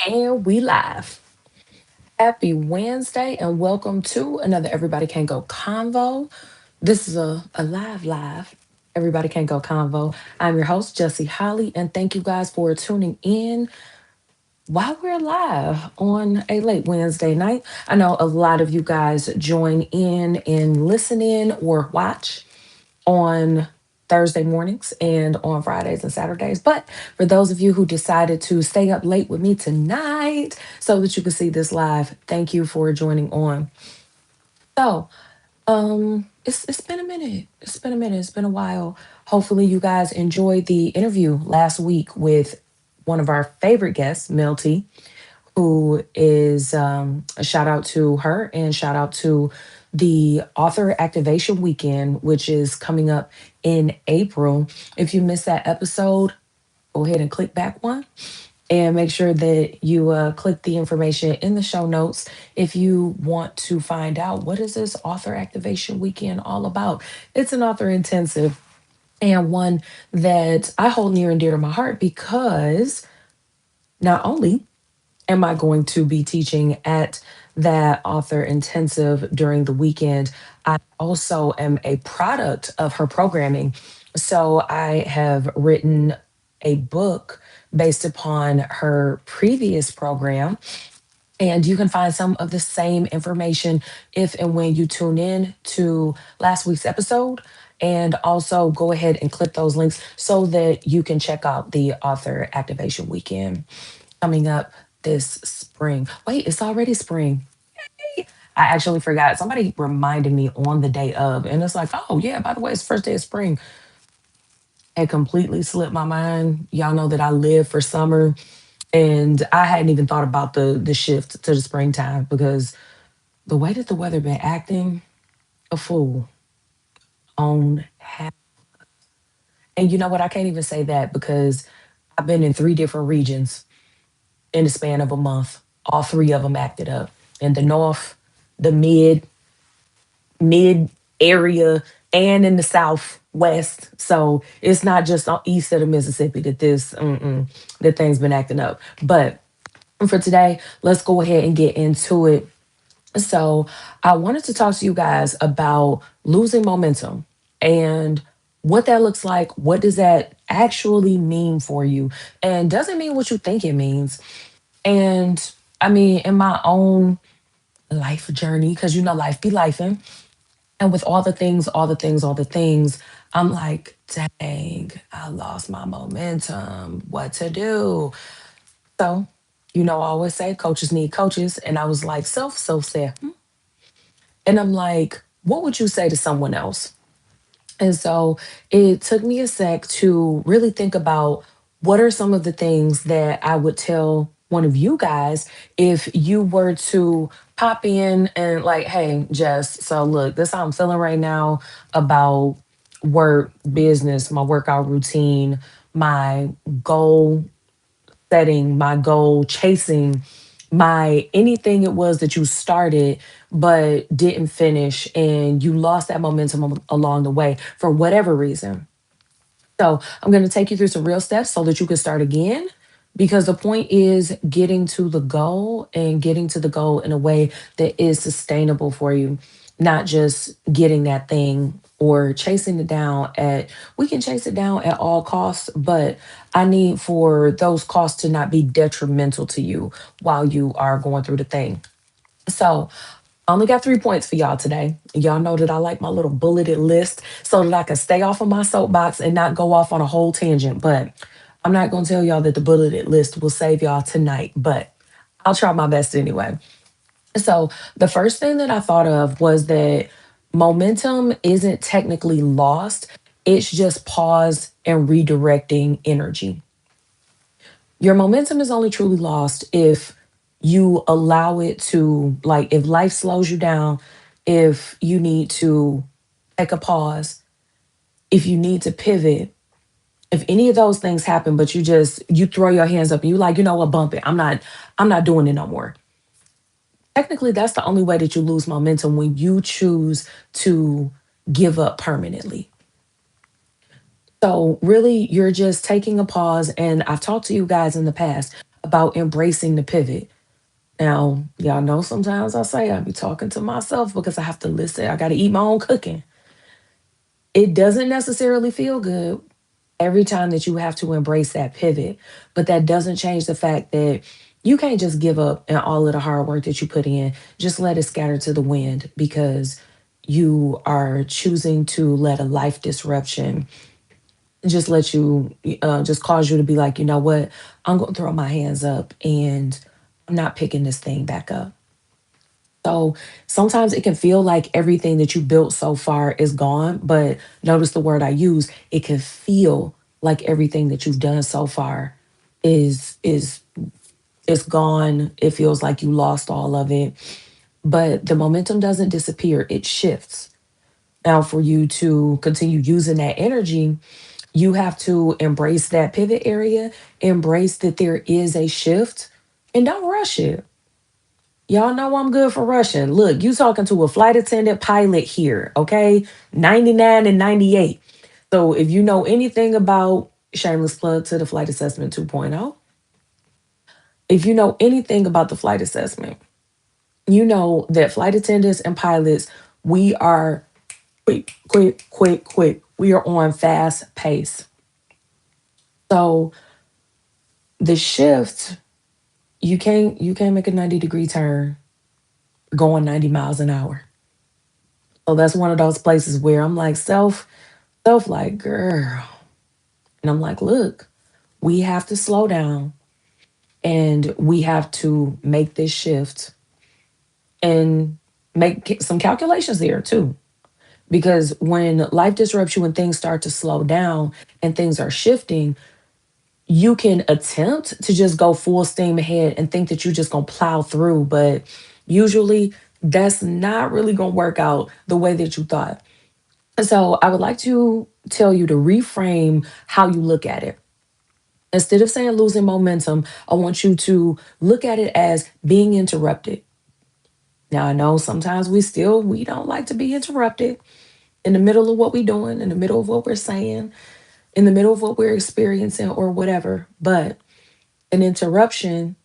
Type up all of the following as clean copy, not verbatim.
And we live. Happy Wednesday and welcome to another Everybody Can't Go Convo. This is a live. Everybody Can't Go Convo. I'm your host, Jesse Holly, and thank you guys for tuning in while we're live on a late Wednesday night. I know a lot of you guys join in and listen in or watch on Thursday mornings and on Fridays and Saturdays. But for those of you who decided to stay up late with me tonight so that you can see this live, thank you for joining on. So, it's been a minute. It's been a minute. It's been a while. Hopefully, you guys enjoyed the interview last week with one of our favorite guests, Milty, who is a shout out to her and shout out to the author activation weekend, which is coming up in April. If you missed that episode, go ahead and click back one and make sure that you click the information in the show notes if you want to find out what is this author activation weekend all about. It's an author intensive and one that I hold near and dear to my heart because not only am I going to be teaching at that author intensive during the weekend? I also am a product of her programming. So I have written a book based upon her previous program. And you can find some of the same information if and when you tune in to last week's episode. And also go ahead and click those links so that you can check out the author activation weekend coming up this spring. Wait, it's already spring. I actually forgot. Somebody reminded me on the day of, and it's like, oh yeah, by the way, it's first day of spring. It completely slipped my mind. Y'all know that I live for summer, and I hadn't even thought about the shift to the springtime because the way that the weather been acting, a fool on half. And you know what? I can't even say that because I've been in three different regions in the span of a month. All three of them acted up. In the north, the mid area, and in the southwest. So it's not just on east of the Mississippi that that thing's been acting up. But for today, let's go ahead and get into it. So I wanted to talk to you guys about losing momentum and what that looks like. What does that actually mean for you? And does it mean what you think it means? And I mean, in my own life journey, because you know, life be lifing. And with all the things, I'm like, dang, I lost my momentum. What to do? So, you know, I always say coaches need coaches. And I was like, self said, and I'm like, what would you say to someone else? And so it took me a sec to really think about what are some of the things that I would tell one of you guys if you were to pop in and like, hey, Jess, so look, this is how I'm feeling right now about work, business, my workout routine, my goal setting, my goal chasing, my anything it was that you started but didn't finish and you lost that momentum along the way for whatever reason. So, I'm going to take you through some real steps so that you can start again. Because the point is getting to the goal and getting to the goal in a way that is sustainable for you, not just getting that thing or chasing it down at, we can chase it down at all costs, but I need for those costs to not be detrimental to you while you are going through the thing. So, I only got 3 points for y'all today. Y'all know that I like my little bulleted list so that I can stay off of my soapbox and not go off on a whole tangent. But I'm not going to tell y'all that the bulleted list will save y'all tonight, but I'll try my best anyway. So, the first thing that I thought of was that momentum isn't technically lost, it's just pause and redirecting energy. Your momentum is only truly lost if you allow it to, like, if life slows you down, if you need to take a pause, if you need to pivot, if any of those things happen, but you throw your hands up and you like, you know what, bump it. I'm not doing it no more. Technically, that's the only way that you lose momentum when you choose to give up permanently. So, really, you're just taking a pause. And I've talked to you guys in the past. about embracing the pivot. Now, y'all know sometimes I say I be talking to myself because I have to listen. I got to eat my own cooking. It doesn't necessarily feel good every time that you have to embrace that pivot, but that doesn't change the fact that you can't just give up and all of the hard work that you put in, just let it scatter to the wind because you are choosing to let a life disruption just let you just cause you to be like, you know what, I'm going to throw my hands up and I'm not picking this thing back up. So sometimes it can feel like everything that you built so far is gone, but notice the word I use, it can feel like everything that you've done so far is gone. It feels like you lost all of it, but the momentum doesn't disappear, it shifts. Now for you to continue using that energy, you have to embrace that pivot area, embrace that there is a shift, and don't rush it. Y'all know I'm good for rushing. Look, you talking to a flight attendant pilot here, okay? 99 and 98. So if you know anything about shameless plug to the flight assessment 2.0, if you know anything about the flight assessment, you know that flight attendants and pilots, we are quick, quick, quick, quick. We are on fast pace. So the shift, you can't make a 90-degree turn going 90 miles an hour. So that's one of those places where I'm like self like, girl. And I'm like, look, we have to slow down and we have to make this shift and make some calculations there too. Because when life disrupts you and things start to slow down and things are shifting, you can attempt to just go full steam ahead and think that you're just going to plow through. But usually that's not really going to work out the way that you thought. So I would like to tell you to reframe how you look at it. Instead of saying losing momentum, I want you to look at it as being interrupted. Now I know sometimes we don't like to be interrupted in the middle of what we're doing, in the middle of what we're saying, in the middle of what we're experiencing or whatever. But an interruption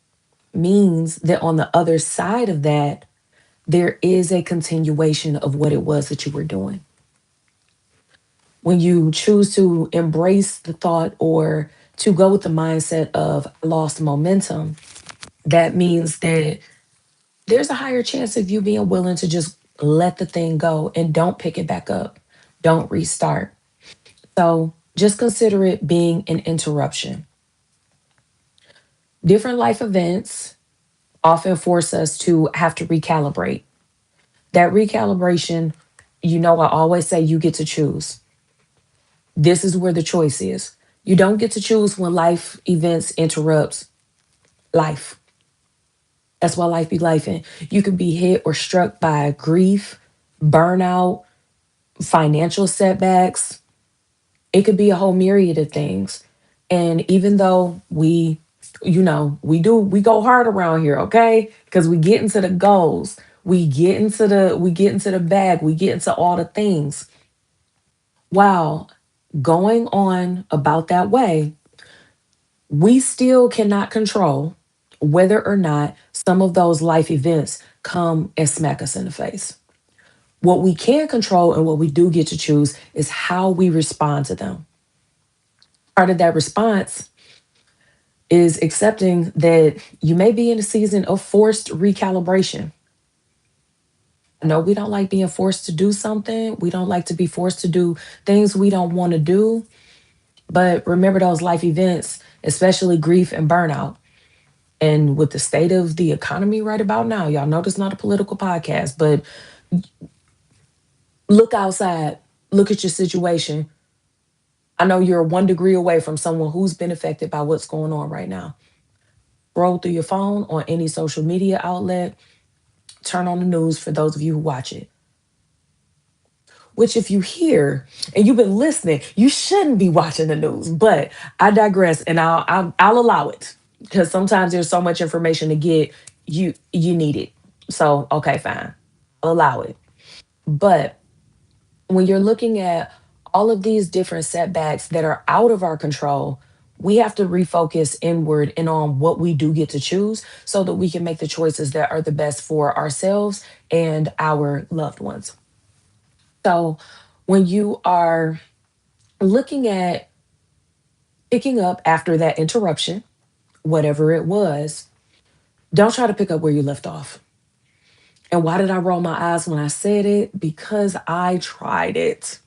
means that on the other side of that, there is a continuation of what it was that you were doing. When you choose to embrace the thought or to go with the mindset of "I lost momentum," that means that there's a higher chance of you being willing to just let the thing go and don't pick it back up. Don't restart. So just consider it being an interruption. Different life events often force us to have to recalibrate. That recalibration, I always say you get to choose. This is where the choice is. You don't get to choose when life events interrupts life. That's why life be life. And you can be hit or struck by grief, burnout, financial setbacks. It could be a whole myriad of things. And even though we go hard around here, okay? Because we get into the goals, we get into the bag, we get into all the things. While going on about that way, we still cannot control whether or not some of those life events come and smack us in the face. What we can control and what we do get to choose is how we respond to them. Part of that response is accepting that you may be in a season of forced recalibration. I know we don't like being forced to do something. We don't like to be forced to do things we don't want to do. But remember those life events, especially grief and burnout. And with the state of the economy right about now, y'all know this is not a political podcast, but look outside, look at your situation. I know you're 1 degree away from someone who's been affected by what's going on right now. Scroll through your phone on any social media outlet, turn on the news for those of you who watch it. Which, if you hear and you've been listening, you shouldn't be watching the news. But I digress, and I'll allow it because sometimes there's so much information to get. You need it. So okay, fine, I'll allow it. But when you're looking at all of these different setbacks that are out of our control, We have to refocus inward and on what we do get to choose so that we can make the choices that are the best for ourselves and our loved ones. So, when you are looking at picking up after that interruption, whatever it was, don't try to pick up where you left off. And why did I roll my eyes when I said it? Because I tried it.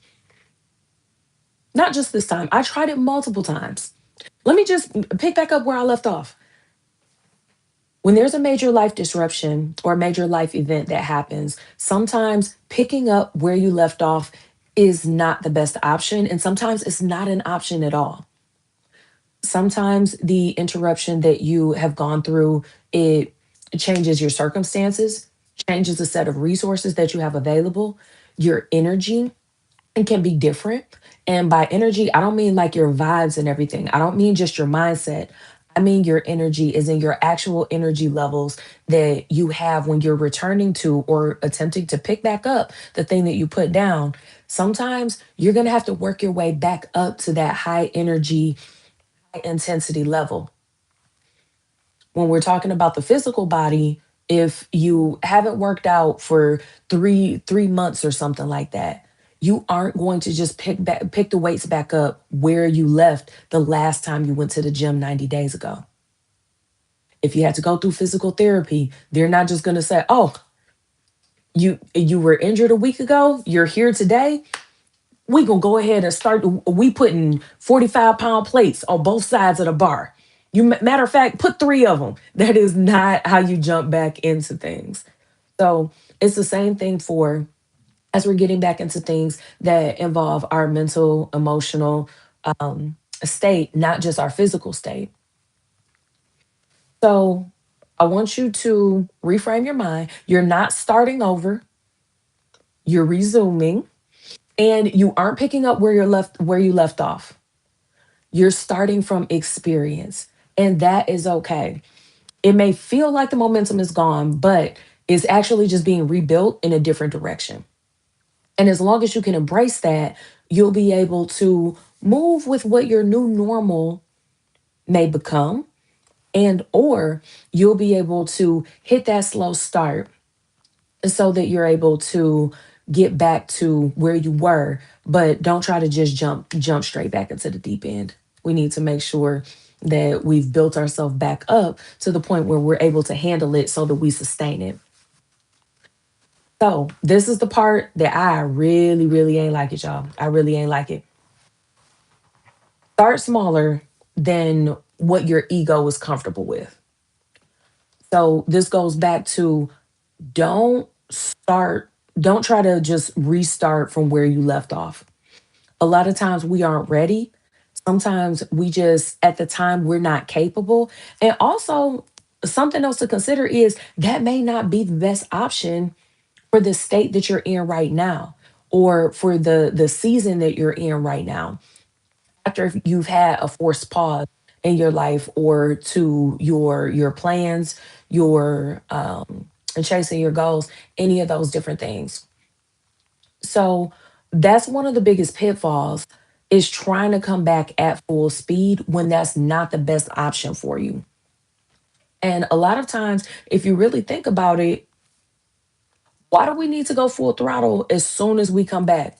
Not just this time, I tried it multiple times. Let me just pick back up where I left off. When there's a major life disruption or a major life event that happens, sometimes picking up where you left off is not the best option. And sometimes it's not an option at all. Sometimes the interruption that you have gone through, it changes your circumstances, changes the set of resources that you have available, your energy, and can be different. And by energy, I don't mean like your vibes and everything. I don't mean just your mindset. I mean your energy is in your actual energy levels that you have when you're returning to or attempting to pick back up the thing that you put down. Sometimes you're going to have to work your way back up to that high energy, high intensity level. When we're talking about the physical body, if you haven't worked out for three months or something like that, you aren't going to just pick the weights back up where you left the last time you went to the gym 90 days ago. If you had to go through physical therapy, they're not just going to say, "Oh, you were injured a week ago, you're here today, we gonna go ahead and start. We putting 45-pound plates on both sides of the bar. Matter of fact, put three of them." That is not how you jump back into things. So it's the same thing for as we're getting back into things that involve our mental, emotional state, not just our physical state. So I want you to reframe your mind. You're not starting over. You're resuming, and you aren't picking up where you left off. You're starting from experience, and that is okay. It may feel like the momentum is gone, but it's actually just being rebuilt in a different direction. And as long as you can embrace that, you'll be able to move with what your new normal may become, and or you'll be able to hit that slow start so that you're able to get back to where you were, but don't try to just jump straight back into the deep end. We need to make sure that we've built ourselves back up to the point where we're able to handle it so that we sustain it. So this is the part that I really, really ain't like it, y'all. I really ain't like it. Start smaller than what your ego is comfortable with. So this goes back to don't start, don't try to just restart from where you left off. A lot of times we aren't ready. Sometimes we just, at the time, we're not capable. And also, something else to consider is that may not be the best option for the state that you're in right now or for the season that you're in right now. After you've had a forced pause in your life or to your plans, your and chasing your goals, any of those different things. So that's one of the biggest pitfalls is trying to come back at full speed when that's not the best option for you. And a lot of times, if you really think about it, why do we need to go full throttle as soon as we come back?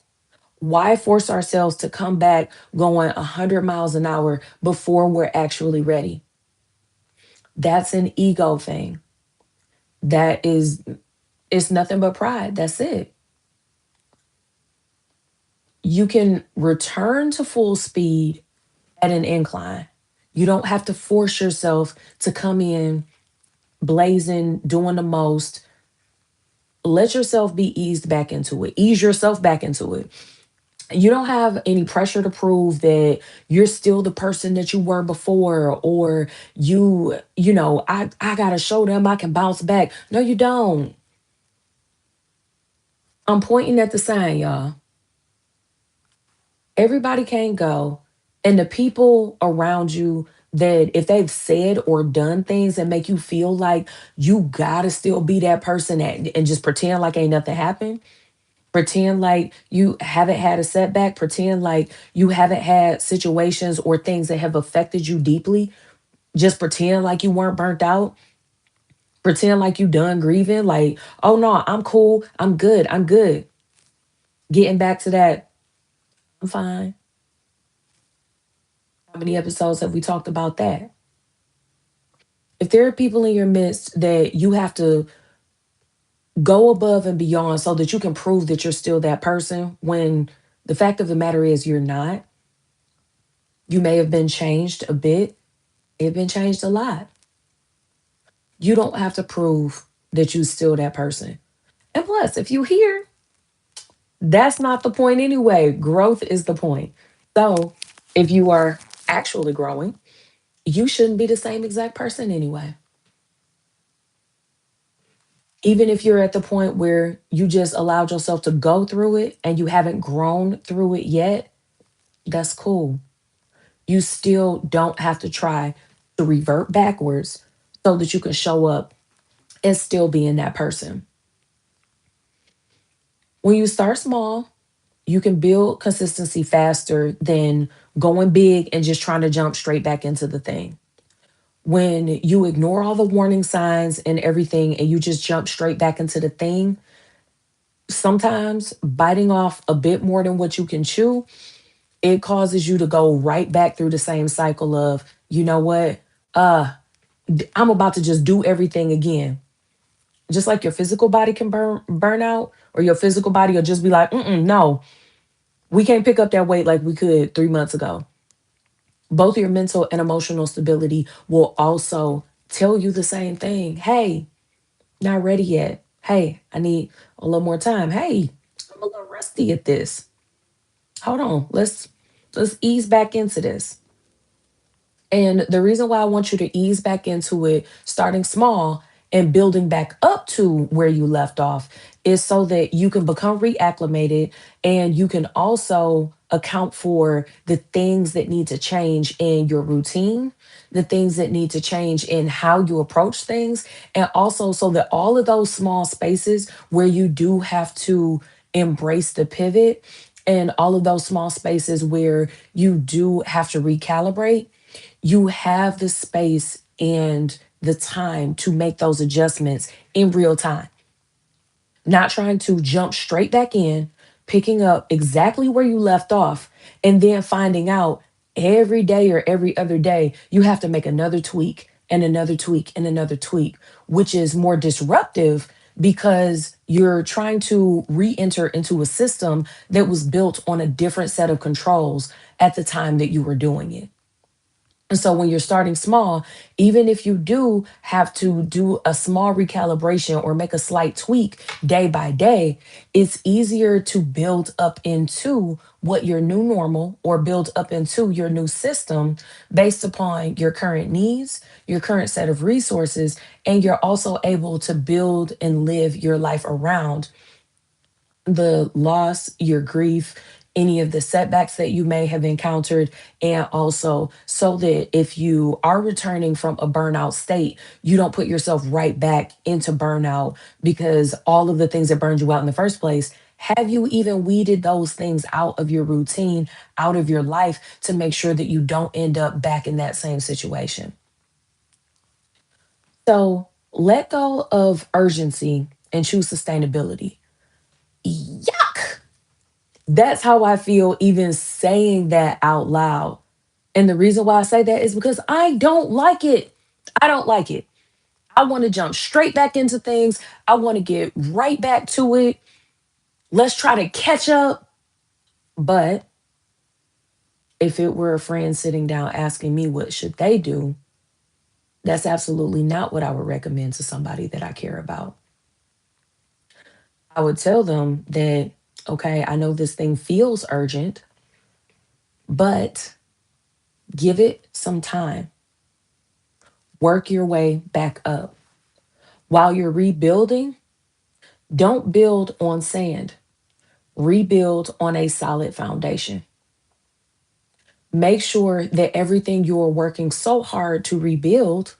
Why force ourselves to come back going 100 miles an hour before we're actually ready? That's an ego thing. That is, it's nothing but pride. That's it. You can return to full speed at an incline. You don't have to force yourself to come in blazing, doing the most. Let yourself be eased back into it. Ease yourself back into it. You don't have any pressure to prove that you're still the person that you were before or I got to show them I can bounce back. No, you don't. I'm pointing at the sign, y'all. Everybody can't go. And the people around you that if they've said or done things that make you feel like you gotta still be that person and just pretend like ain't nothing happened, Pretend like you haven't had a setback. Pretend like you haven't had situations or things that have affected you deeply. Just pretend like you weren't burnt out. Pretend like you done grieving. Like, oh no, I'm cool. I'm good. I'm good. Getting back to that, I'm fine. How many episodes have we talked about that? If there are people in your midst that you have to go above and beyond so that you can prove that you're still that person, when the fact of the matter is you're not, you may have been changed a bit, it's been changed a lot. You don't have to prove that you're still that person. And plus, if you here, that's not the point anyway. Growth is the point. So if you are actually growing, you shouldn't be the same exact person anyway. Even if you're at the point where you just allowed yourself to go through it and you haven't grown through it yet, that's cool. You still don't have to try to revert backwards so that you can show up and still being that person. When you start small, you can build consistency faster than going big and just trying to jump straight back into the thing. When you ignore all the warning signs and everything and you just jump straight back into the thing, sometimes biting off a bit more than what you can chew, it causes you to go right back through the same cycle of, you know what? Uh, I'm about to just do everything again. Just like your physical body can burn out, or your physical body will just be like, no, we can't pick up that weight like we could 3 months ago. Both your mental and emotional stability will also tell you the same thing. Hey, not ready yet. Hey, I need a little more time. Hey, I'm a little rusty at this. Hold on. Let's ease back into this. And the reason why I want you to ease back into it, starting small and building back up to where you left off, is so that you can become reacclimated and you can also account for the things that need to change in your routine, the things that need to change in how you approach things, and also so that all of those small spaces where you do have to embrace the pivot and all of those small spaces where you do have to recalibrate, you have the space and the time to make those adjustments in real time, not trying to jump straight back in, picking up exactly where you left off, and then finding out every day or every other day you have to make another tweak and another tweak and another tweak, which is more disruptive because you're trying to re enter into a system that was built on a different set of controls at the time that you were doing it. And so when you're starting small, even if you do have to do a small recalibration or make a slight tweak day by day, it's easier to build up into what your new normal or build up into your new system based upon your current needs, your current set of resources, and you're also able to build and live your life around the loss, your grief, any of the setbacks that you may have encountered, and also so that if you are returning from a burnout state, you don't put yourself right back into burnout because all of the things that burned you out in the first place. Have you even weeded those things out of your routine, out of your life to make sure that you don't end up back in that same situation? So let go of urgency and choose sustainability. Yuck. That's how I feel even saying that out loud. And the reason why I say that is because I don't like it. I don't like it. I want to jump straight back into things. I want to get right back to it. Let's try to catch up. But if it were a friend sitting down asking me what should they do, that's absolutely not what I would recommend to somebody that I care about. I would tell them that, okay, I know this thing feels urgent, but give it some time. Work your way back up. While you're rebuilding, don't build on sand, rebuild on a solid foundation. Make sure that everything you're working so hard to rebuild,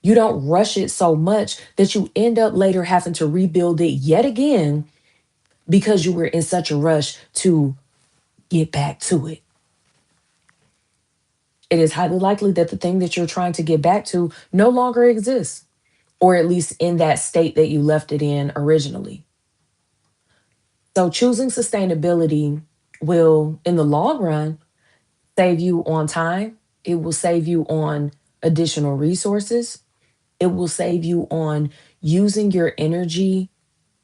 you don't rush it so much that you end up later having to rebuild it yet again because you were in such a rush to get back to it. It is highly likely that the thing that you're trying to get back to no longer exists, or at least in that state that you left it in originally. So, choosing sustainability will, in the long run, save you on time. It will save you on additional resources. It will save you on using your energy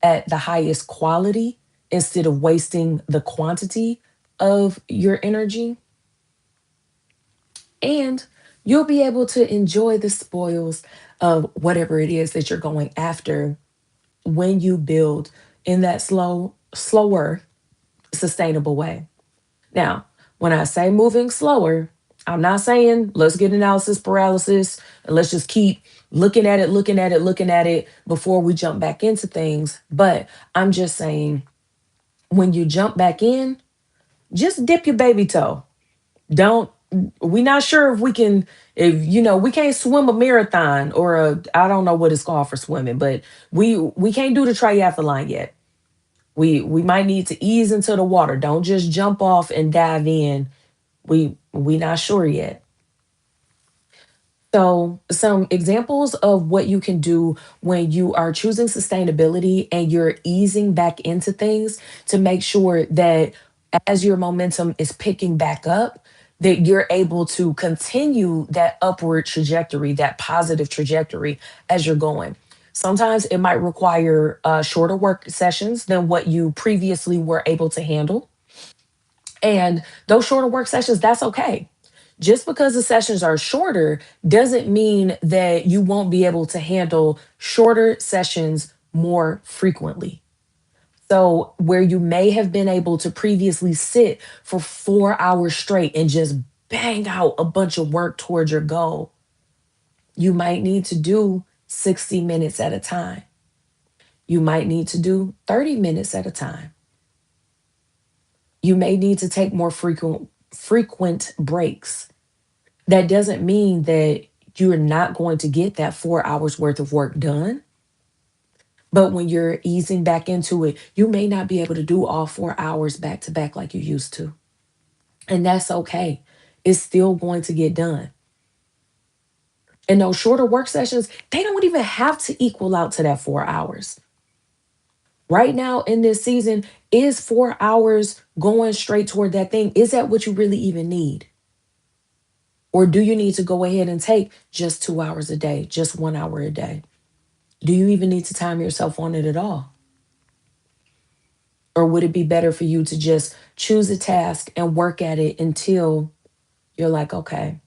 at the highest quality instead of wasting the quantity of your energy. And you'll be able to enjoy the spoils of whatever it is that you're going after when you build in that slower, sustainable way. Now, when I say moving slower, I'm not saying let's get analysis paralysis and let's just keep looking at it before we jump back into things. But I'm just saying when you jump back in, just dip your baby toe. Don't we not sure if we can if we can't swim a marathon or a I don't know what it's called for swimming, but we can't do the triathlon yet. We might need to ease into the water. Don't just jump off and dive in. We not sure yet. So, some examples of what you can do when you are choosing sustainability and you're easing back into things to make sure that as your momentum is picking back up, that you're able to continue that upward trajectory, that positive trajectory as you're going. Sometimes it might require shorter work sessions than what you previously were able to handle. And those shorter work sessions, that's okay. Just because the sessions are shorter doesn't mean that you won't be able to handle shorter sessions more frequently. So, where you may have been able to previously sit for 4 hours straight and just bang out a bunch of work towards your goal, you might need to do 60 minutes at a time. You might need to do 30 minutes at a time. You may need to take more frequent breaks. That doesn't mean that you're not going to get that 4 hours worth of work done. But when you're easing back into it, you may not be able to do all 4 hours back to back like you used to. And that's okay. It's still going to get done. And those shorter work sessions, they don't even have to equal out to that 4 hours. Right now in this season, is 4 hours going straight toward that thing? Is that what you really even need? Or do you need to go ahead and take just 2 hours a day, just 1 hour a day? Do you even need to time yourself on it at all? Or would it be better for you to just choose a task and work at it until you're like, okay,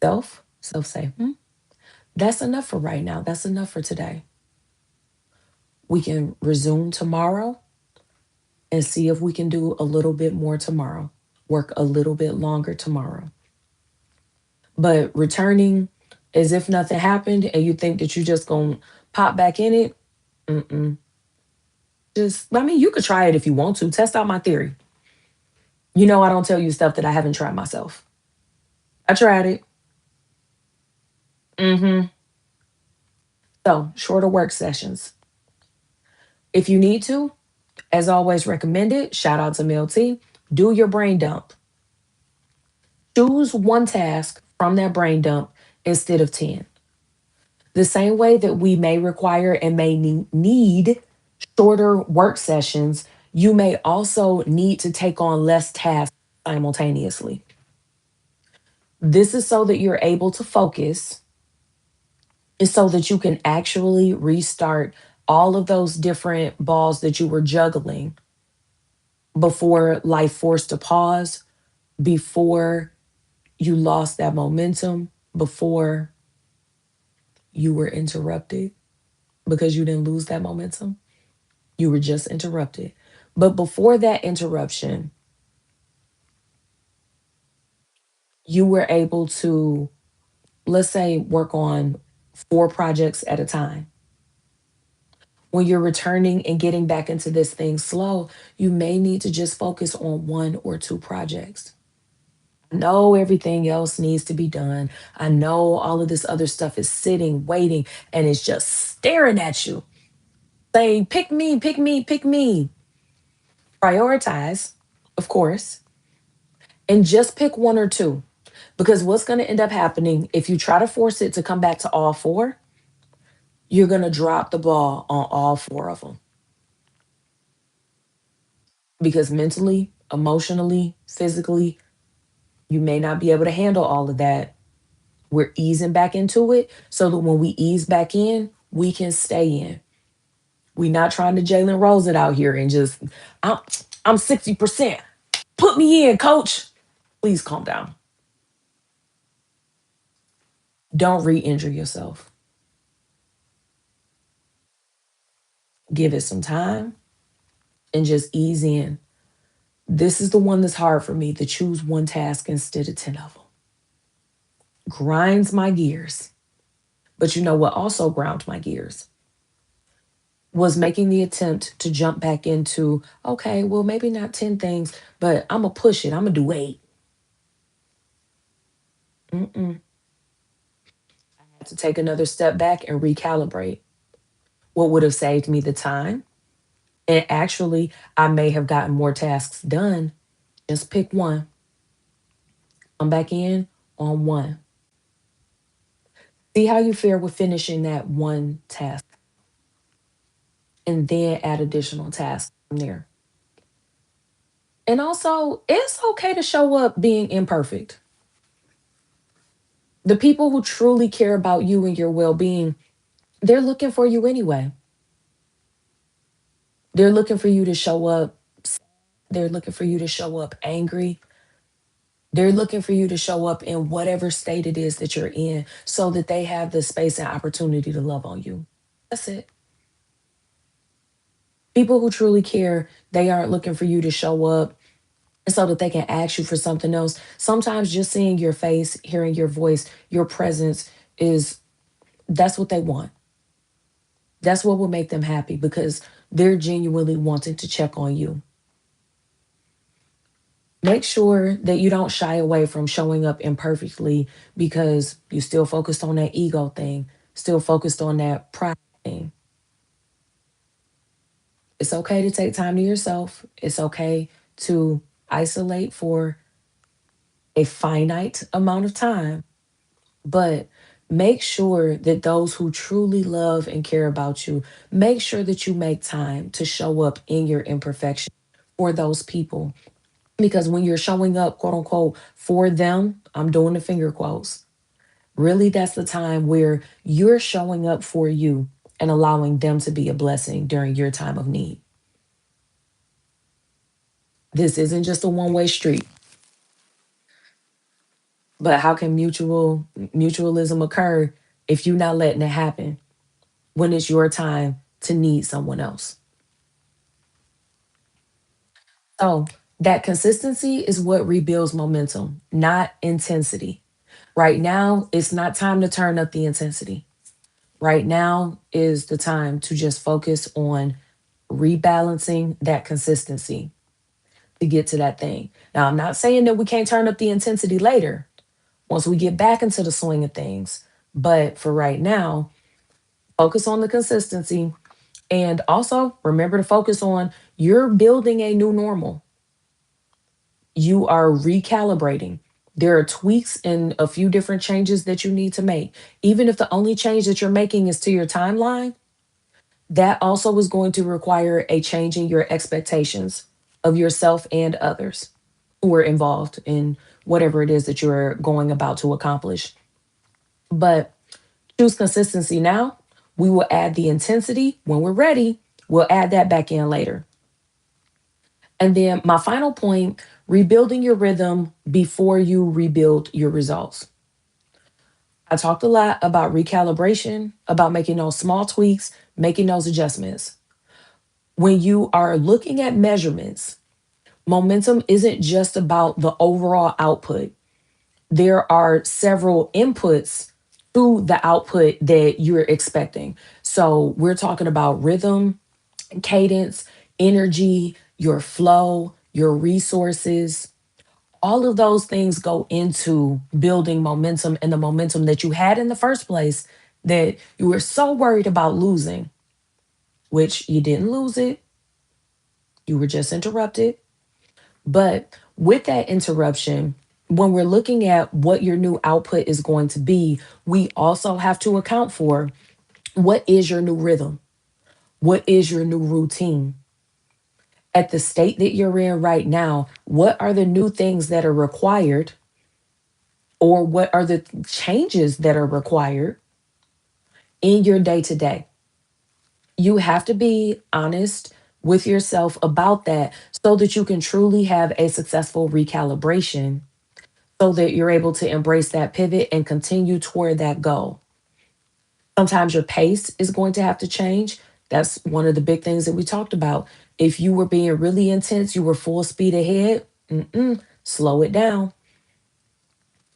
self say, that's enough for right now. That's enough for today. We can resume tomorrow and see if we can do a little bit more tomorrow, work a little bit longer tomorrow. But returning as if nothing happened and you think that you're just going to pop back in it, mm-mm. Just, I mean, you could try it if you want to. Test out my theory. I don't tell you stuff that I haven't tried myself. I tried it. hmm So, shorter work sessions. If you need to, as always recommended, shout out to Mel T, do your brain dump. Choose one task from that brain dump instead of 10. The same way that we may require and may need shorter work sessions, you may also need to take on less tasks simultaneously. This is so that you're able to focus, is so that you can actually restart all of those different balls that you were juggling before life forced a pause, before you lost that momentum, before you were interrupted because you didn't lose that momentum. You were just interrupted. But before that interruption, you were able to, let's say, work on 4 projects at a time. When you're returning and getting back into this thing slow, you may need to just focus on 1 or 2 projects. I know everything else needs to be done. I know all of this other stuff is sitting, waiting, and it's just staring at you. saying, pick me, pick me, pick me. Prioritize, of course, and just pick one or two. Because what's going to end up happening if you try to force it to come back to all four, you're going to drop the ball on all four of them. Because mentally, emotionally, physically, you may not be able to handle all of that. We're easing back into it so that when we ease back in, we can stay in. We're not trying to Jalen Rose it out here and just, I'm, I'm 60%. Put me in, coach. Please calm down. Don't re injure yourself. Give it some time and just ease in. This is the one that's hard for me to choose one task instead of 10 of them. Grinds my gears. But you know what also ground my gears? Was making the attempt to jump back into, okay, well, maybe not 10 things, but I'm going to push it. I'm going to do 8. Mm-mm. I had to take another step back and recalibrate. What would have saved me the time? And actually, I may have gotten more tasks done. Just pick one, come back in on one. See how you fare with finishing that one task and then add additional tasks from there. And also, it's okay to show up being imperfect. The people who truly care about you and your well being, they're looking for you anyway. They're looking for you to show up. They're looking for you to show up angry. They're looking for you to show up in whatever state it is that you're in so that they have the space and opportunity to love on you. That's it. People who truly care, they aren't looking for you to show up so that they can ask you for something else. Sometimes just seeing your face, hearing your voice, your presence is that's what they want. That's what will make them happy because they're genuinely wanting to check on you. Make sure that you don't shy away from showing up imperfectly because you still focused on that ego thing, still focused on that pride thing. It's okay to take time to yourself. It's okay to isolate for a finite amount of time, but make sure that those who truly love and care about you, make sure that you make time to show up in your imperfection for those people. Because when you're showing up, quote unquote, for them, I'm doing the finger quotes. Really, that's the time where you're showing up for you and allowing them to be a blessing during your time of need. This isn't just a one-way street, but how can mutualism occur if you're not letting it happen when it's your time to need someone else? So that consistency is what rebuilds momentum, not intensity. Right now, it's not time to turn up the intensity. Right now is the time to just focus on rebalancing that consistency to get to that thing. Now, I'm not saying that we can't turn up the intensity later once we get back into the swing of things. But for right now, focus on the consistency and also remember to focus on you're building a new normal. You are recalibrating. There are tweaks and a few different changes that you need to make. Even if the only change that you're making is to your timeline, that also is going to require a change in your expectations of yourself and others who are involved in whatever it is that you're going about to accomplish. But choose consistency now. We will add the intensity when we're ready. We'll add that back in later. And then my final point, rebuilding your rhythm before you rebuild your results. I talked a lot about recalibration, about making those small tweaks, making those adjustments. When you are looking at measurements, momentum isn't just about the overall output. There are several inputs to the output that you're expecting. So we're talking about rhythm, cadence, energy, your flow, your resources. All of those things go into building momentum and the momentum that you had in the first place that you were so worried about losing which you didn't lose it, you were just interrupted. But with that interruption, when we're looking at what your new output is going to be, we also have to account for what is your new rhythm? What is your new routine? At the state that you're in right now, what are the new things that are required, or what are the changes that are required in your day to day? You have to be honest with yourself about that so that you can truly have a successful recalibration, so that you're able to embrace that pivot and continue toward that goal. Sometimes your pace is going to have to change. That's one of the big things that we talked about. If you were being really intense, you were full speed ahead, slow it down,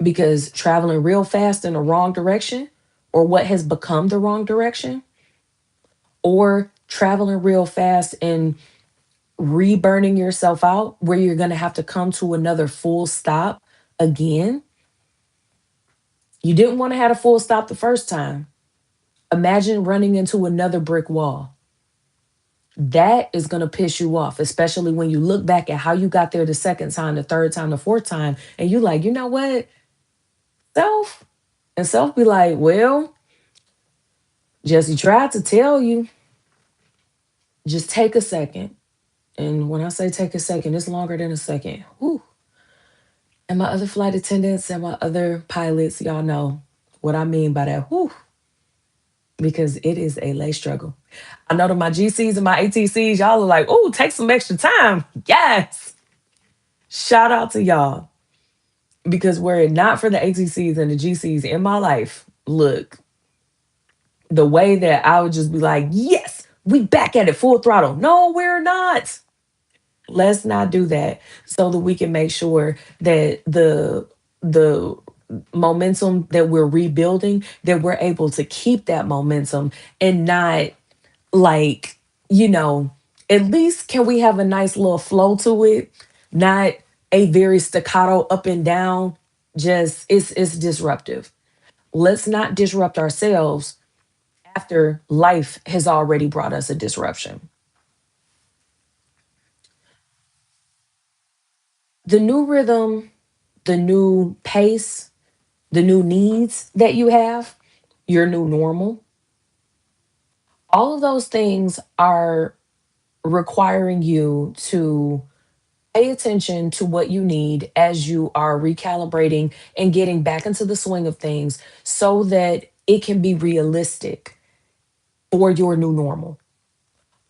because traveling real fast in the wrong direction, or what has become the wrong direction, or traveling real fast and re-burning yourself out where you're going to have to come to another full stop again. You didn't want to have a full stop the first time. Imagine running into another brick wall. That is going to piss you off, especially when you look back at how you got there the second time, the third time, the fourth time, and you like, you know what, self? And self be like, well, Jesse tried to tell you, just take a second. And when I say take a second, it's longer than a second. Whew. And my other flight attendants and my other pilots, y'all know what I mean by that. Whew, because it is a lay struggle. I know that my GCs and my ATCs, y'all are like, oh, take some extra time. Yes. Shout out to y'all. Because were it not for the ATCs and the GCs in my life, look, the way that I would just be like, yes, we back at it full throttle. No, we're not. Let's not do that, so that we can make sure that the momentum that we're rebuilding, that we're able to keep that momentum and not, like, you know, at least can we have a nice little flow to it, not a very staccato up and down. Just it's disruptive. Let's not disrupt ourselves after life has already brought us a disruption. The new rhythm, the new pace, the new needs that you have, your new normal, all of those things are requiring you to pay attention to what you need as you are recalibrating and getting back into the swing of things, so that it can be realistic for your new normal.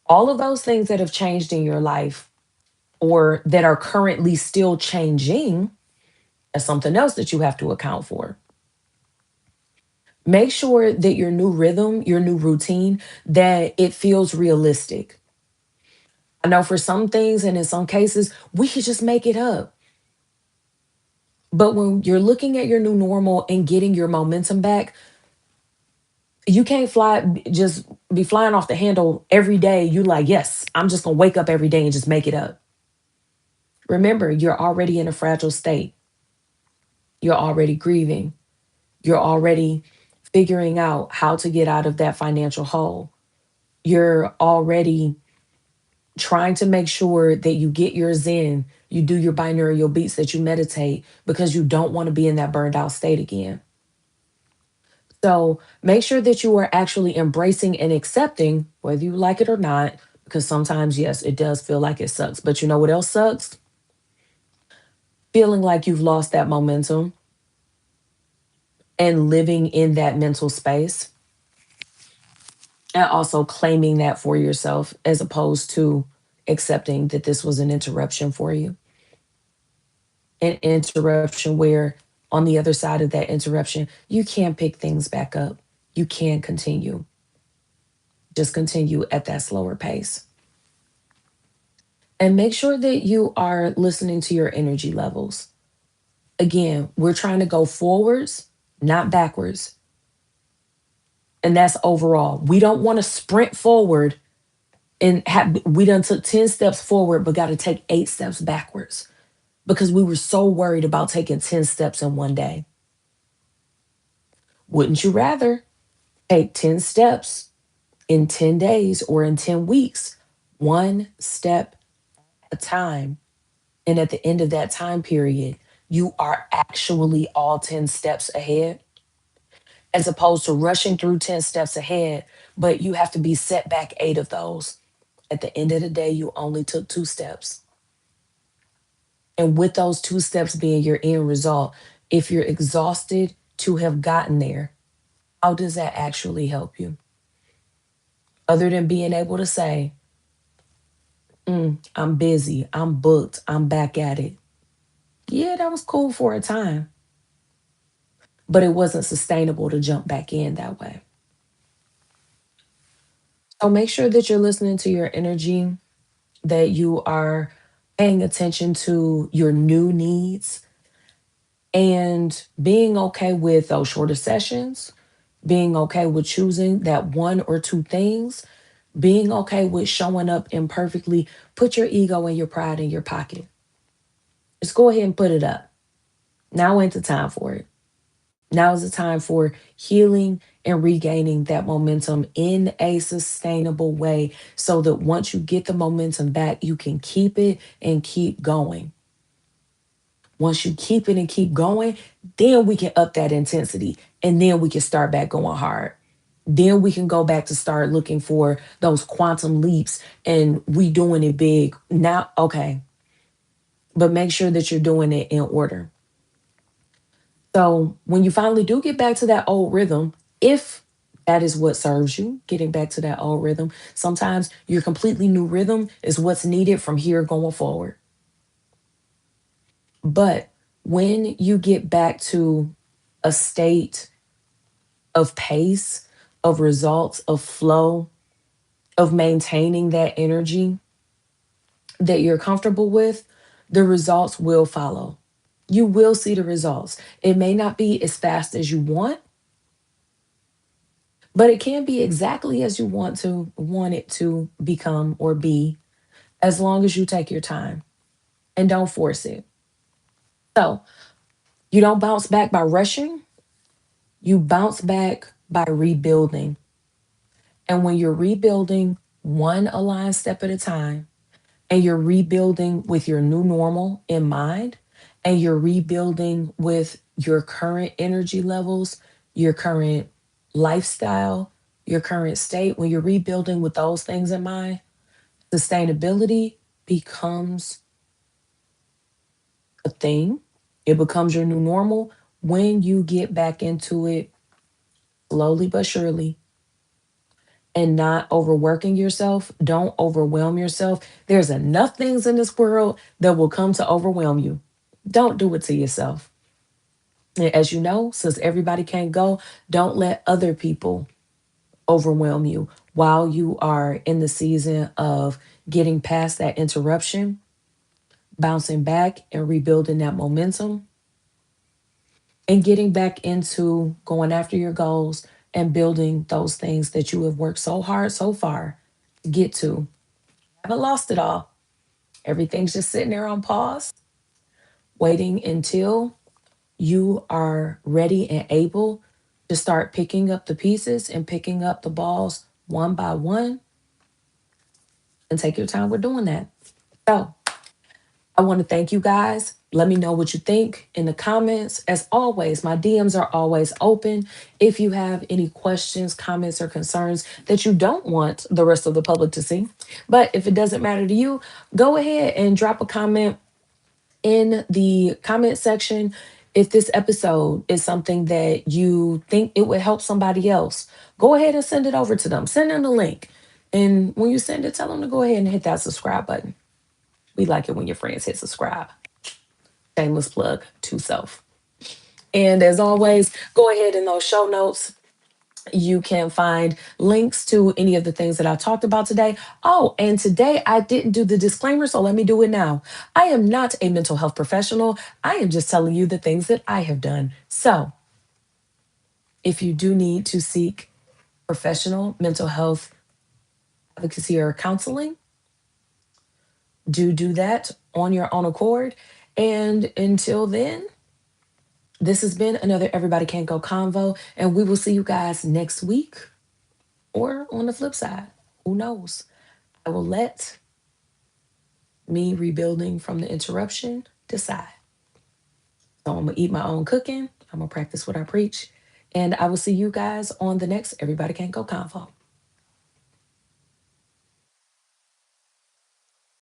All of those things that have changed in your life, or that are currently still changing, is something else that you have to account for. Make sure that your new rhythm, your new routine, that it feels realistic. I know for some things and in some cases, we could just make it up. But when you're looking at your new normal and getting your momentum back, you can't just be flying off the handle every day. You like, yes, I'm just going to wake up every day and just make it up. Remember, you're already in a fragile state. You're already grieving. You're already figuring out how to get out of that financial hole. You're already trying to make sure that you get your zen, you do your binaural beats, that you meditate, because you don't want to be in that burned out state again. So make sure that you are actually embracing and accepting, whether you like it or not, because sometimes, yes, it does feel like it sucks. But you know what else sucks? Feeling like you've lost that momentum and living in that mental space, and also claiming that for yourself, as opposed to accepting that this was an interruption for you. An interruption where, on the other side of that interruption, you can pick things back up. You can continue. Just continue at that slower pace. And make sure that you are listening to your energy levels. Again, we're trying to go forwards, not backwards. And that's overall. We don't want to sprint forward and we done took 10 steps forward, but got to take 8 steps backwards, because we were so worried about taking 10 steps in one day. Wouldn't you rather take 10 steps in 10 days or in 10 weeks, one step at a time. And at the end of that time period, you are actually all 10 steps ahead, as opposed to rushing through 10 steps ahead, but you have to be set back 8 of those. At the end of the day, you only took 2 steps. And with those 2 steps being your end result, if you're exhausted to have gotten there, how does that actually help you? Other than being able to say, I'm busy, I'm booked, I'm back at it. Yeah, that was cool for a time, but it wasn't sustainable to jump back in that way. So make sure that you're listening to your energy, that you are paying attention to your new needs, and being okay with those shorter sessions, being okay with choosing that one or two things, being okay with showing up imperfectly. Put your ego and your pride in your pocket. Just go ahead and put it up. Now ain't the time for it. Now is the time for healing and regaining that momentum in a sustainable way so that once you get the momentum back, you can keep it and keep going. Once you keep it and keep going, then we can up that intensity and then we can start back going hard. Then we can go back to start looking for those quantum leaps and we doing it big. Now, okay, but make sure that you're doing it in order. So when you finally do get back to that old rhythm, if that is what serves you, getting back to that old rhythm, sometimes your completely new rhythm is what's needed from here going forward. But when you get back to a state of pace, of results, of flow, of maintaining that energy that you're comfortable with, the results will follow. You will see the results. It may not be as fast as you want, but it can be exactly as you want it to become or be, as long as you take your time and don't force it. So you don't bounce back by rushing, you bounce back by rebuilding. And when you're rebuilding one aligned step at a time, and you're rebuilding with your new normal in mind, and you're rebuilding with your current energy levels, your current lifestyle, your current state, when you're rebuilding with those things in mind, sustainability becomes a thing. It becomes your new normal when you get back into it slowly but surely and not overworking yourself. Don't overwhelm yourself. There's enough things in this world that will come to overwhelm you. Don't do it to yourself. And as you know, since everybody can't go, don't let other people overwhelm you while you are in the season of getting past that interruption, bouncing back and rebuilding that momentum, and getting back into going after your goals and building those things that you have worked so hard so far to get to. Haven't lost it all. Everything's just sitting there on pause, waiting until you are ready and able to start picking up the pieces and picking up the balls one by one, and take your time with doing that. So, I want to thank you guys. Let me know what you think in the comments. As always, my DMs are always open. If you have any questions, comments, or concerns that you don't want the rest of the public to see, but if it doesn't matter to you, go ahead and drop a comment in the comment section. If this episode is something that you think it would help somebody else, go ahead and send it over to them. Send them the link. And when you send it, tell them to go ahead and hit that subscribe button. We like it when your friends hit subscribe. Shameless plug to self. And as always, go ahead in those show notes. You can find links to any of the things that I talked about today. Oh, and today I didn't do the disclaimer, so let me do it now. I am not a mental health professional. I am just telling you the things that I have done. So if you do need to seek professional mental health advocacy or counseling, do that on your own accord. And until then, this has been another Everybody Can't Go Convo, and we will see you guys next week. Or on the flip side, who knows? I will let me rebuilding from the interruption decide. So I'm gonna eat my own cooking. I'm gonna practice what I preach. And I will see you guys on the next Everybody Can't Go Convo.